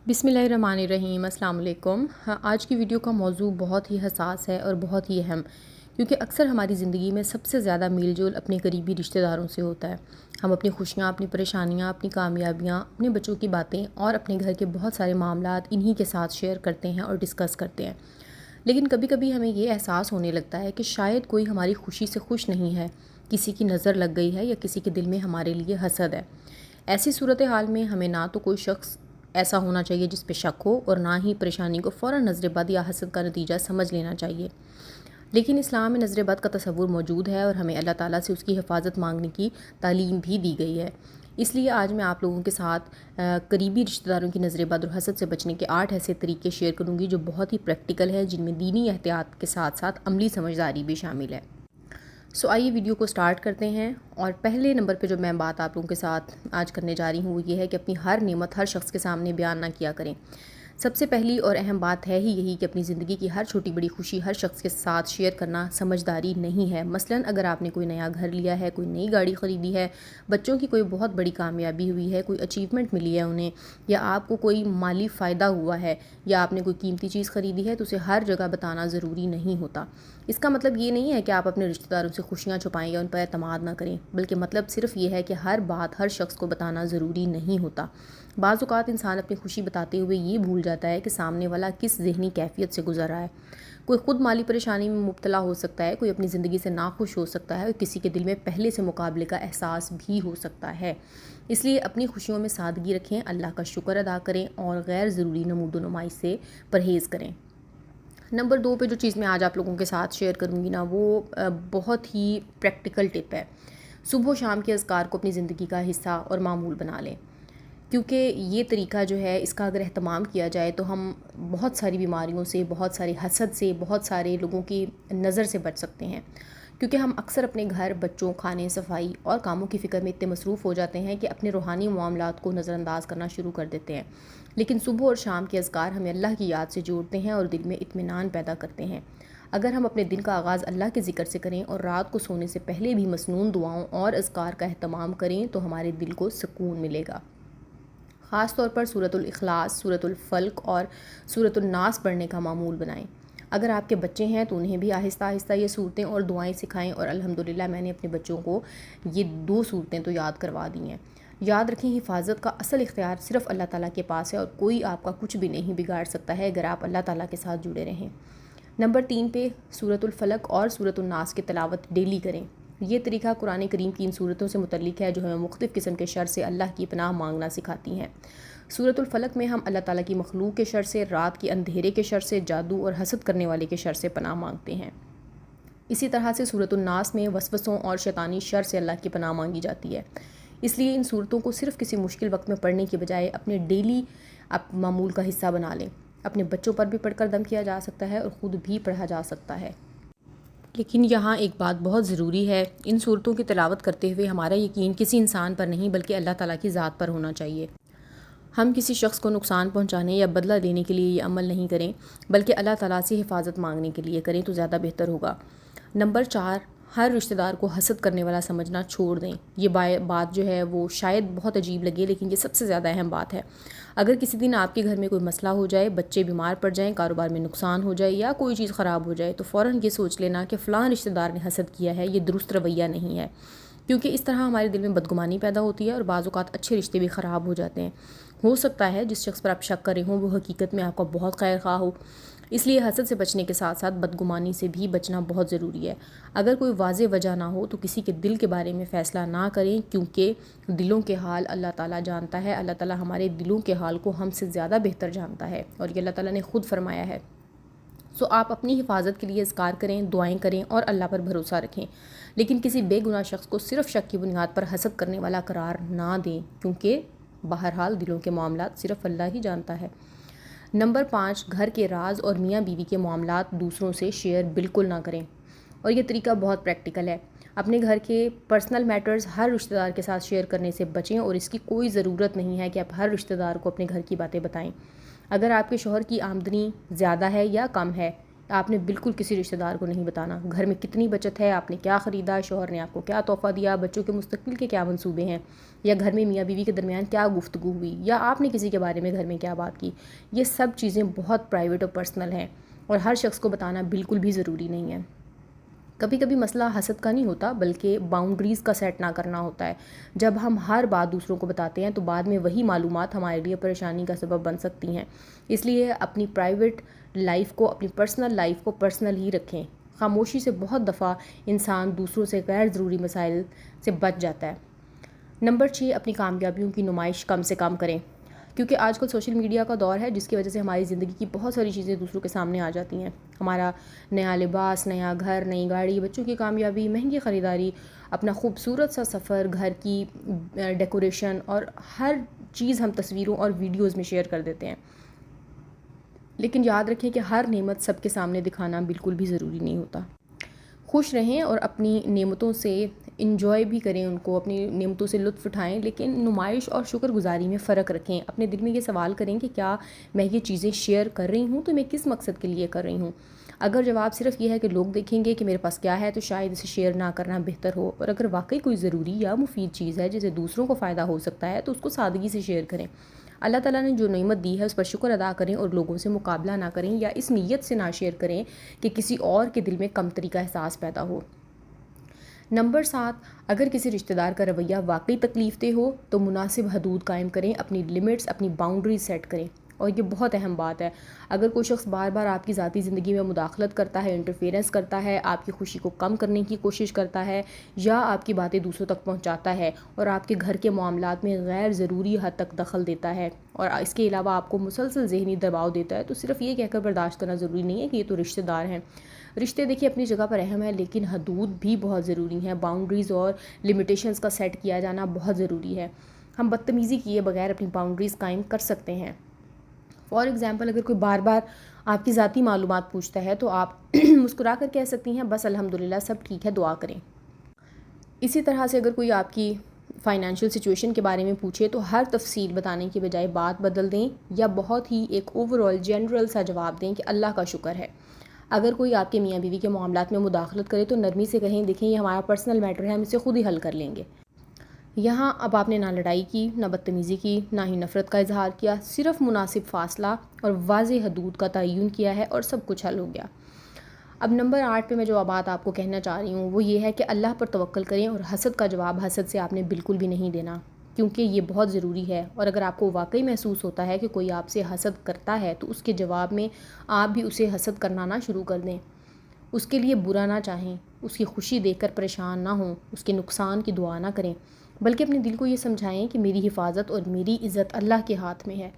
بسم اللہ الرحمن الرحیم۔ السلام علیکم۔ آج کی ویڈیو کا موضوع بہت ہی حساس ہے اور بہت ہی اہم، کیونکہ اکثر ہماری زندگی میں سب سے زیادہ میل جول اپنے قریبی رشتہ داروں سے ہوتا ہے۔ ہم اپنی خوشیاں، اپنی پریشانیاں، اپنی کامیابیاں، اپنے بچوں کی باتیں اور اپنے گھر کے بہت سارے معاملات انہی کے ساتھ شیئر کرتے ہیں اور ڈسکس کرتے ہیں۔ لیکن کبھی کبھی ہمیں یہ احساس ہونے لگتا ہے کہ شاید کوئی ہماری خوشی سے خوش نہیں ہے، کسی کی نظر لگ گئی ہے یا کسی کے دل میں ہمارے لیے حسد ہے۔ ایسی صورتحال میں ہمیں نہ تو کوئی شخص ایسا ہونا چاہیے جس پہ شک ہو، اور نہ ہی پریشانی کو فوراً نظر بد یا حسد کا نتیجہ سمجھ لینا چاہیے۔ لیکن اسلام میں نظر بد کا تصور موجود ہے اور ہمیں اللہ تعالیٰ سے اس کی حفاظت مانگنے کی تعلیم بھی دی گئی ہے۔ اس لیے آج میں آپ لوگوں کے ساتھ قریبی رشتہ داروں کی نظر بد اور حسد سے بچنے کے 8 ایسے طریقے شیئر کروں گی جو بہت ہی پریکٹیکل ہیں، جن میں دینی احتیاط کے ساتھ ساتھ عملی سمجھداری بھی شامل ہے۔ آئیے ویڈیو کو سٹارٹ کرتے ہیں۔ اور پہلے نمبر پہ جو میں بات آپ لوگوں کے ساتھ آج کرنے جا رہی ہوں وہ یہ ہے کہ اپنی ہر نعمت ہر شخص کے سامنے بیان نہ کیا کریں۔ سب سے پہلی اور اہم بات ہے ہی یہی کہ اپنی زندگی کی ہر چھوٹی بڑی خوشی ہر شخص کے ساتھ شیئر کرنا سمجھداری نہیں ہے۔ مثلاً اگر آپ نے کوئی نیا گھر لیا ہے، کوئی نئی گاڑی خریدی ہے، بچوں کی کوئی بہت بڑی کامیابی ہوئی ہے، کوئی اچیومنٹ ملی ہے انہیں، یا آپ کو کوئی مالی فائدہ ہوا ہے، یا آپ نے کوئی قیمتی چیز خریدی ہے، تو اسے ہر جگہ بتانا ضروری نہیں ہوتا۔ اس کا مطلب یہ نہیں ہے کہ آپ اپنے رشتہ داروں سے خوشیاں چھپائیں یا ان پر اعتماد نہ کریں، بلکہ مطلب صرف یہ ہے کہ ہر بات ہر شخص کو بتانا ضروری نہیں ہوتا۔ بعض اوقات انسان اپنی خوشی بتاتے ہوئے یہ بھول جاتا ہے کہ سامنے والا کس ذہنی کیفیت سے گزر رہا ہے۔ کوئی خود مالی پریشانی میں مبتلا ہو سکتا ہے، کوئی اپنی زندگی سے ناخوش ہو سکتا ہے، اور کسی کے دل میں پہلے سے مقابلے کا احساس بھی ہو سکتا ہے۔ اس لیے اپنی خوشیوں میں سادگی رکھیں، اللہ کا شکر ادا کریں اور غیر ضروری نمود و نمائش سے پرہیز کریں۔ نمبر 2 پہ جو چیز میں آج آپ لوگوں کے ساتھ شیئر کروں گی نا، وہ بہت ہی پریکٹیکل ٹپ ہے۔ صبح و شام کے اذکار کو اپنی زندگی کا حصہ اور معمول بنا لیں، کیونکہ یہ طریقہ جو ہے اس کا اگر اہتمام کیا جائے تو ہم بہت ساری بیماریوں سے، بہت سارے حسد سے، بہت سارے لوگوں کی نظر سے بچ سکتے ہیں۔ کیونکہ ہم اکثر اپنے گھر، بچوں، کھانے، صفائی اور کاموں کی فکر میں اتنے مصروف ہو جاتے ہیں کہ اپنے روحانی معاملات کو نظر انداز کرنا شروع کر دیتے ہیں۔ لیکن صبح اور شام کے اذکار ہمیں اللہ کی یاد سے جوڑتے ہیں اور دل میں اطمینان پیدا کرتے ہیں۔ اگر ہم اپنے دن کا آغاز اللہ کے ذکر سے کریں اور رات کو سونے سے پہلے بھی مسنون دعاؤں اور اذکار کا اہتمام کریں تو ہمارے دل کو سکون ملے گا۔ خاص طور پر سورۃ الاخلاص، سورۃ الفلق اور سورۃ الناس پڑھنے کا معمول بنائیں۔ اگر آپ کے بچے ہیں تو انہیں بھی آہستہ آہستہ یہ صورتیں اور دعائیں سکھائیں، اور الحمدللہ میں نے اپنے بچوں کو یہ 2 صورتیں تو یاد کروا دی ہیں۔ یاد رکھیں، حفاظت کا اصل اختیار صرف اللہ تعالیٰ کے پاس ہے، اور کوئی آپ کا کچھ بھی نہیں بگاڑ سکتا ہے اگر آپ اللہ تعالیٰ کے ساتھ جڑے رہیں۔ نمبر 3 پہ سورۃ الفلق اور سورۃ الناس کی تلاوت ڈیلی کریں۔ یہ طریقہ قرآن کریم کی ان صورتوں سے متعلق ہے جو ہمیں مختلف قسم کے شر سے اللہ کی پناہ مانگنا سکھاتی ہیں۔ سورۃ الفلق میں ہم اللہ تعالیٰ کی مخلوق کے شر سے، رات کے اندھیرے کے شر سے، جادو اور حسد کرنے والے کے شر سے پناہ مانگتے ہیں۔ اسی طرح سے سورۃ الناس میں وسوسوں اور شیطانی شر سے اللہ کی پناہ مانگی جاتی ہے۔ اس لیے ان صورتوں کو صرف کسی مشکل وقت میں پڑھنے کی بجائے اپنے ڈیلی معمول کا حصہ بنا لیں۔ اپنے بچوں پر بھی پڑھ کر دم کیا جا سکتا ہے اور خود بھی پڑھا جا سکتا ہے۔ لیکن یہاں ایک بات بہت ضروری ہے، ان صورتوں کی تلاوت کرتے ہوئے ہمارا یقین کسی انسان پر نہیں بلکہ اللہ تعالیٰ کی ذات پر ہونا چاہیے۔ ہم کسی شخص کو نقصان پہنچانے یا بدلہ دینے کے لیے یہ عمل نہیں کریں، بلکہ اللہ تعالیٰ سے حفاظت مانگنے کے لیے کریں تو زیادہ بہتر ہوگا۔ نمبر 4، ہر رشتہ دار کو حسد کرنے والا سمجھنا چھوڑ دیں۔ یہ بات جو ہے وہ شاید بہت عجیب لگے، لیکن یہ سب سے زیادہ اہم بات ہے۔ اگر کسی دن آپ کے گھر میں کوئی مسئلہ ہو جائے، بچے بیمار پڑ جائیں، کاروبار میں نقصان ہو جائے یا کوئی چیز خراب ہو جائے، تو فوراً یہ سوچ لینا کہ فلاں رشتہ دار نے حسد کیا ہے، یہ درست رویہ نہیں ہے، کیونکہ اس طرح ہمارے دل میں بدگمانی پیدا ہوتی ہے اور بعض اوقات اچھے رشتے بھی خراب ہو جاتے ہیں۔ ہو سکتا ہے جس شخص پر آپ شک کر رہے ہوں وہ حقیقت میں آپ کا بہت خیر خواہ ہو۔ اس لیے حسد سے بچنے کے ساتھ ساتھ بدگمانی سے بھی بچنا بہت ضروری ہے۔ اگر کوئی واضح وجہ نہ ہو تو کسی کے دل کے بارے میں فیصلہ نہ کریں، کیونکہ دلوں کے حال اللہ تعالیٰ جانتا ہے۔ اللہ تعالیٰ ہمارے دلوں کے حال کو ہم سے زیادہ بہتر جانتا ہے، اور یہ اللہ تعالیٰ نے خود فرمایا ہے۔ آپ اپنی حفاظت کے لیے اذکار کریں، دعائیں کریں اور اللہ پر بھروسہ رکھیں، لیکن کسی بے گناہ شخص کو صرف شک کی بنیاد پر حسد کرنے والا قرار نہ دیں، کیونکہ بہرحال دلوں کے معاملات صرف اللہ ہی جانتا ہے۔ نمبر 5، گھر کے راز اور میاں بیوی کے معاملات دوسروں سے شیئر بالکل نہ کریں، اور یہ طریقہ بہت پریکٹیکل ہے۔ اپنے گھر کے پرسنل میٹرز ہر رشتہ دار کے ساتھ شیئر کرنے سے بچیں، اور اس کی کوئی ضرورت نہیں ہے کہ آپ ہر رشتہ دار کو اپنے گھر کی باتیں بتائیں۔ اگر آپ کے شوہر کی آمدنی زیادہ ہے یا کم ہے، آپ نے بالکل کسی رشتہ دار کو نہیں بتانا گھر میں کتنی بچت ہے، آپ نے کیا خریدا، شوہر نے آپ کو کیا تحفہ دیا، بچوں کے مستقبل کے کیا منصوبے ہیں، یا گھر میں میاں بیوی کے درمیان کیا گفتگو ہوئی، یا آپ نے کسی کے بارے میں گھر میں کیا بات کی. یہ سب چیزیں بہت پرائیویٹ اور پرسنل ہیں اور ہر شخص کو بتانا بالکل بھی ضروری نہیں ہے. کبھی کبھی مسئلہ حسد کا نہیں ہوتا بلکہ باؤنڈریز کا سیٹ نہ کرنا ہوتا ہے. جب ہم ہر بات دوسروں کو بتاتے ہیں تو بعد میں وہی معلومات ہمارے لیے پریشانی کا سبب بن سکتی ہیں. اس لیے اپنی پرائیویٹ لائف کو، اپنی پرسنل لائف کو پرسنل ہی رکھیں. خاموشی سے بہت دفعہ انسان دوسروں سے غیر ضروری مسائل سے بچ جاتا ہے. نمبر 6، اپنی کامیابیوں کی نمائش کم سے کم کریں. کیونکہ آج کل سوشل میڈیا کا دور ہے جس کی وجہ سے ہماری زندگی کی بہت ساری چیزیں دوسروں کے سامنے آ جاتی ہیں. ہمارا نیا لباس، نیا گھر، نئی گاڑی، بچوں کی کامیابی، مہنگی خریداری، اپنا خوبصورت سا سفر، گھر کی ڈیکوریشن، اور ہر چیز ہم تصویروں اور ویڈیوز میں شیئر کر دیتے ہیں. لیکن یاد رکھیں کہ ہر نعمت سب کے سامنے دکھانا بالکل بھی ضروری نہیں ہوتا. خوش رہیں اور اپنی نعمتوں سے انجوائے بھی کریں، ان کو اپنی نعمتوں سے لطف اٹھائیں، لیکن نمائش اور شکر گزاری میں فرق رکھیں. اپنے دل میں یہ سوال کریں کہ کیا میں یہ چیزیں شیئر کر رہی ہوں تو میں کس مقصد کے لیے کر رہی ہوں. اگر جواب صرف یہ ہے کہ لوگ دیکھیں گے کہ میرے پاس کیا ہے تو شاید اسے شیئر نہ کرنا بہتر ہو. اور اگر واقعی کوئی ضروری یا مفید چیز ہے جسے دوسروں کو فائدہ ہو سکتا ہے تو اس کو سادگی سے شیئر کریں. اللہ تعالیٰ نے جو نعمت دی ہے اس پر شکر ادا کریں اور لوگوں سے مقابلہ نہ کریں یا اس نیت سے نہ شیئر کریں کہ کسی اور کے دل میں کمتری کا احساس پیدا ہو. نمبر 7، اگر کسی رشتہ دار کا رویہ واقعی تکلیف دہ ہو تو مناسب حدود قائم کریں، اپنی لمٹس، اپنی باؤنڈریز سیٹ کریں. اور یہ بہت اہم بات ہے. اگر کوئی شخص بار بار آپ کی ذاتی زندگی میں مداخلت کرتا ہے، انٹرفیئرنس کرتا ہے، آپ کی خوشی کو کم کرنے کی کوشش کرتا ہے یا آپ کی باتیں دوسروں تک پہنچاتا ہے اور آپ کے گھر کے معاملات میں غیر ضروری حد تک دخل دیتا ہے اور اس کے علاوہ آپ کو مسلسل ذہنی دباؤ دیتا ہے، تو صرف یہ کہہ کر برداشت کرنا ضروری نہیں ہے کہ یہ تو رشتہ دار ہیں. رشتے دیکھیے اپنی جگہ پر اہم ہے لیکن حدود بھی بہت ضروری ہیں. باؤنڈریز اور لمیٹیشنز کا سیٹ کیا جانا بہت ضروری ہے. ہم بدتمیزی کیے بغیر اپنی باؤنڈریز قائم کر سکتے ہیں. فار ایگزامپل، اگر کوئی بار بار آپ کی ذاتی معلومات پوچھتا ہے تو آپ مسکرا کر کہہ سکتی ہیں بس الحمدللہ سب ٹھیک ہے، دعا کریں. اسی طرح سے اگر کوئی آپ کی فائنینشیل سچویشن کے بارے میں پوچھے تو ہر تفصیل بتانے کی بجائے بات بدل دیں یا بہت ہی ایک اوور آل جنرل سا جواب دیں کہ اللہ کا شکر ہے. اگر کوئی آپ کے میاں بیوی کے معاملات میں مداخلت کرے تو نرمی سے کہیں دیکھیں یہ ہمارا پرسنل میٹر ہے، ہم اسے خود ہی حل کر لیں گے. یہاں اب آپ نے نہ لڑائی کی، نہ بدتمیزی کی، نہ ہی نفرت کا اظہار کیا، صرف مناسب فاصلہ اور واضح حدود کا تعین کیا ہے اور سب کچھ حل ہو گیا. اب نمبر 8 پہ میں جو بات آپ کو کہنا چاہ رہی ہوں وہ یہ ہے کہ اللہ پر توکل کریں اور حسد کا جواب حسد سے آپ نے بالکل بھی نہیں دینا کیونکہ یہ بہت ضروری ہے. اور اگر آپ کو واقعی محسوس ہوتا ہے کہ کوئی آپ سے حسد کرتا ہے تو اس کے جواب میں آپ بھی اسے حسد کرنا نہ شروع کر دیں. اس کے لیے برا نہ چاہیں، اس کی خوشی دیکھ کر پریشان نہ ہوں، اس کے نقصان کی دعا نہ کریں، بلکہ اپنے دل کو یہ سمجھائیں کہ میری حفاظت اور میری عزت اللہ کے ہاتھ میں ہے.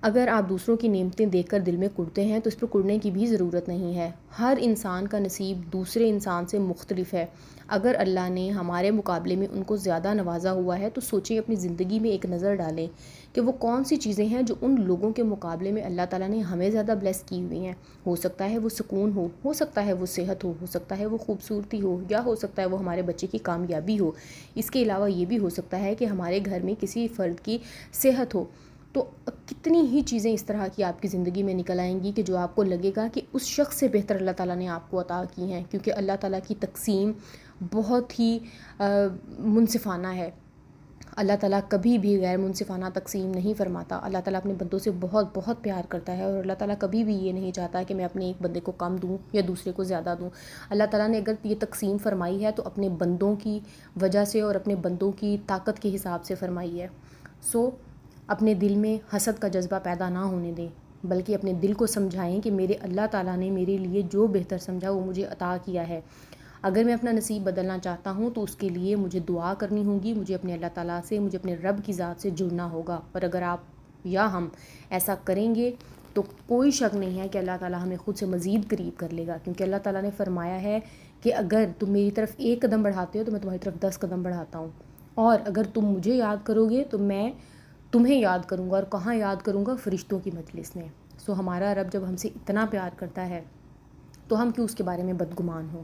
اگر آپ دوسروں کی نعمتیں دیکھ کر دل میں کڑتے ہیں تو اس پر کڑنے کی بھی ضرورت نہیں ہے. ہر انسان کا نصیب دوسرے انسان سے مختلف ہے. اگر اللہ نے ہمارے مقابلے میں ان کو زیادہ نوازا ہوا ہے تو سوچیں، اپنی زندگی میں ایک نظر ڈالیں کہ وہ کون سی چیزیں ہیں جو ان لوگوں کے مقابلے میں اللہ تعالیٰ نے ہمیں زیادہ بلیس کی ہوئی ہیں. ہو سکتا ہے وہ سکون ہو سکتا ہے وہ صحت ہو سکتا ہے وہ خوبصورتی ہو، یا ہو سکتا ہے وہ ہمارے بچے کی کامیابی ہو. اس کے علاوہ یہ بھی ہو سکتا ہے کہ ہمارے گھر میں کسی فرد کی صحت ہو. تو کتنی ہی چیزیں اس طرح کی آپ کی زندگی میں نکل آئیں گی کہ جو آپ کو لگے گا کہ اس شخص سے بہتر اللہ تعالیٰ نے آپ کو عطا کی ہیں، کیونکہ اللہ تعالیٰ کی تقسیم بہت ہی منصفانہ ہے. اللہ تعالیٰ کبھی بھی غیر منصفانہ تقسیم نہیں فرماتا. اللہ تعالیٰ اپنے بندوں سے بہت بہت پیار کرتا ہے اور اللہ تعالیٰ کبھی بھی یہ نہیں چاہتا کہ میں اپنے ایک بندے کو کم دوں یا دوسرے کو زیادہ دوں. اللہ تعالیٰ نے اگر یہ تقسیم فرمائی ہے تو اپنے بندوں کی وجہ سے اور اپنے بندوں کی طاقت کے حساب سے فرمائی ہے. اپنے دل میں حسد کا جذبہ پیدا نہ ہونے دیں، بلکہ اپنے دل کو سمجھائیں کہ میرے اللہ تعالیٰ نے میرے لیے جو بہتر سمجھا وہ مجھے عطا کیا ہے. اگر میں اپنا نصیب بدلنا چاہتا ہوں تو اس کے لیے مجھے دعا کرنی ہوگی، مجھے اپنے اللہ تعالیٰ سے، مجھے اپنے رب کی ذات سے جڑنا ہوگا. اور اگر آپ یا ہم ایسا کریں گے تو کوئی شک نہیں ہے کہ اللہ تعالیٰ ہمیں خود سے مزید قریب کر لے گا، کیونکہ اللہ تعالیٰ نے فرمایا ہے کہ اگر تم میری طرف 1 قدم بڑھاتے ہو تو میں تمہاری طرف 10 قدم بڑھاتا ہوں، اور اگر تم مجھے یاد کرو گے تو میں تمہیں یاد کروں گا. اور کہاں یاد کروں گا؟ فرشتوں کی مجلس میں. ہمارا رب جب ہم سے اتنا پیار کرتا ہے تو ہم کیوں اس کے بارے میں بدگمان ہوں.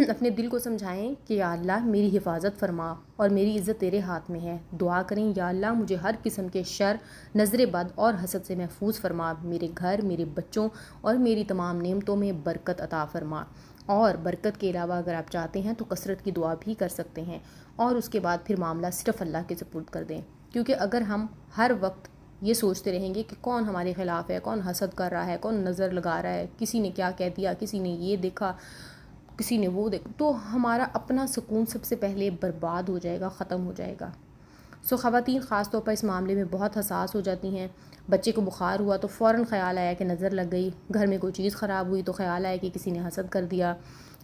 اپنے دل کو سمجھائیں کہ یا اللہ میری حفاظت فرما اور میری عزت تیرے ہاتھ میں ہے. دعا کریں یا اللہ مجھے ہر قسم کے شر، نظر بد اور حسد سے محفوظ فرما. میرے گھر، میرے بچوں اور میری تمام نعمتوں میں برکت عطا فرما. اور برکت کے علاوہ اگر آپ چاہتے ہیں تو کثرت کی دعا بھی کر سکتے ہیں، اور اس کے بعد پھر معاملہ صرف اللہ کے سپرد کر دیں. کیونکہ اگر ہم ہر وقت یہ سوچتے رہیں گے کہ کون ہمارے خلاف ہے، کون حسد کر رہا ہے، کون نظر لگا رہا ہے، کسی نے کیا کہہ دیا، کسی نے یہ دیکھا، کسی نے وہ دیکھا، تو ہمارا اپنا سکون سب سے پہلے برباد ہو جائے گا، ختم ہو جائے گا. خواتین خاص طور پر اس معاملے میں بہت حساس ہو جاتی ہیں. بچے کو بخار ہوا تو فوراً خیال آیا کہ نظر لگ گئی، گھر میں کوئی چیز خراب ہوئی تو خیال آیا کہ کسی نے حسد کر دیا،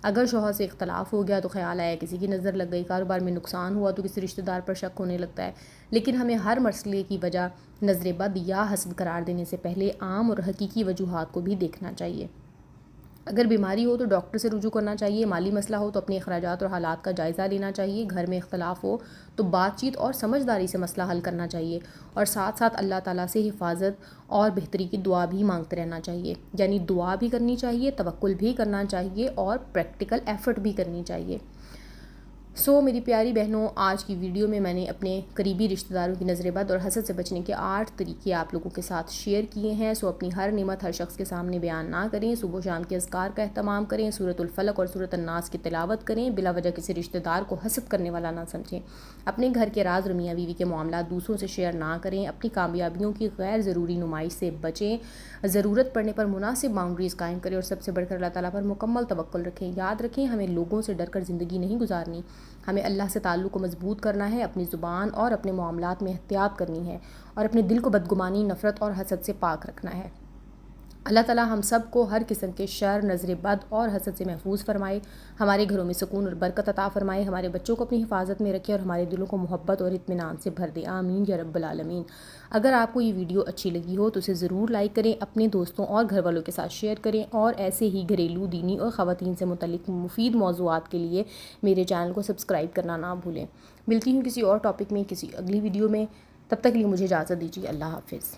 اگر شوہر سے اختلاف ہو گیا تو خیال آیا کسی کی نظر لگ گئی، کاروبار میں نقصان ہوا تو کسی رشتہ دار پر شک ہونے لگتا ہے. لیکن ہمیں ہر مسئلے کی وجہ نظر بد یا حسد قرار دینے سے پہلے عام اور حقیقی وجوہات کو بھی دیکھنا چاہیے. اگر بیماری ہو تو ڈاکٹر سے رجوع کرنا چاہیے، مالی مسئلہ ہو تو اپنے اخراجات اور حالات کا جائزہ لینا چاہیے، گھر میں اختلاف ہو تو بات چیت اور سمجھداری سے مسئلہ حل کرنا چاہیے، اور ساتھ ساتھ اللہ تعالیٰ سے حفاظت اور بہتری کی دعا بھی مانگتے رہنا چاہیے. یعنی دعا بھی کرنی چاہیے، توکل بھی کرنا چاہیے اور پریکٹیکل ایفرٹ بھی کرنی چاہیے. میری پیاری بہنوں، آج کی ویڈیو میں نے اپنے قریبی رشتہ داروں کی نظر بد اور حسد سے بچنے کے 8 طریقے آپ لوگوں کے ساتھ شیئر کیے ہیں. اپنی ہر نعمت ہر شخص کے سامنے بیان نہ کریں، صبح و شام کے اذکار کا اہتمام کریں، سورۃ الفلق اور سورۃ الناس کی تلاوت کریں، بلا وجہ کسی رشتہ دار کو حسد کرنے والا نہ سمجھیں. اپنے گھر کے راز اور میاں بیوی کے معاملات دوسروں سے شیئر نہ کریں، اپنی کامیابیوں کی غیر ضروری نمائش سے بچیں، ضرورت پڑنے پر مناسب باؤنڈریز قائم کریں، اور سب سے بڑھ کر اللہ تعالیٰ پر مکمل توکل رکھیں. یاد رکھیں ہمیں لوگوں سے ڈر کر زندگی نہیں گزارنی، ہمیں اللہ سے تعلق کو مضبوط کرنا ہے، اپنی زبان اور اپنے معاملات میں احتیاط کرنی ہے، اور اپنے دل کو بدگمانی، نفرت اور حسد سے پاک رکھنا ہے. اللہ تعالیٰ ہم سب کو ہر قسم کے شر، نظر بد اور حسد سے محفوظ فرمائے، ہمارے گھروں میں سکون اور برکت عطا فرمائے، ہمارے بچوں کو اپنی حفاظت میں رکھے اور ہمارے دلوں کو محبت اور اطمینان سے بھر دے. آمین یا رب العالمین. اگر آپ کو یہ ویڈیو اچھی لگی ہو تو اسے ضرور لائک کریں، اپنے دوستوں اور گھر والوں کے ساتھ شیئر کریں، اور ایسے ہی گھریلو، دینی اور خواتین سے متعلق مفید موضوعات کے لیے میرے چینل کو سبسکرائب کرنا نہ بھولیں. ملتی ہوں کسی اور ٹاپک میں کسی اگلی ویڈیو میں، تب تک کے لیے مجھے اجازت دیجیے. اللہ حافظ.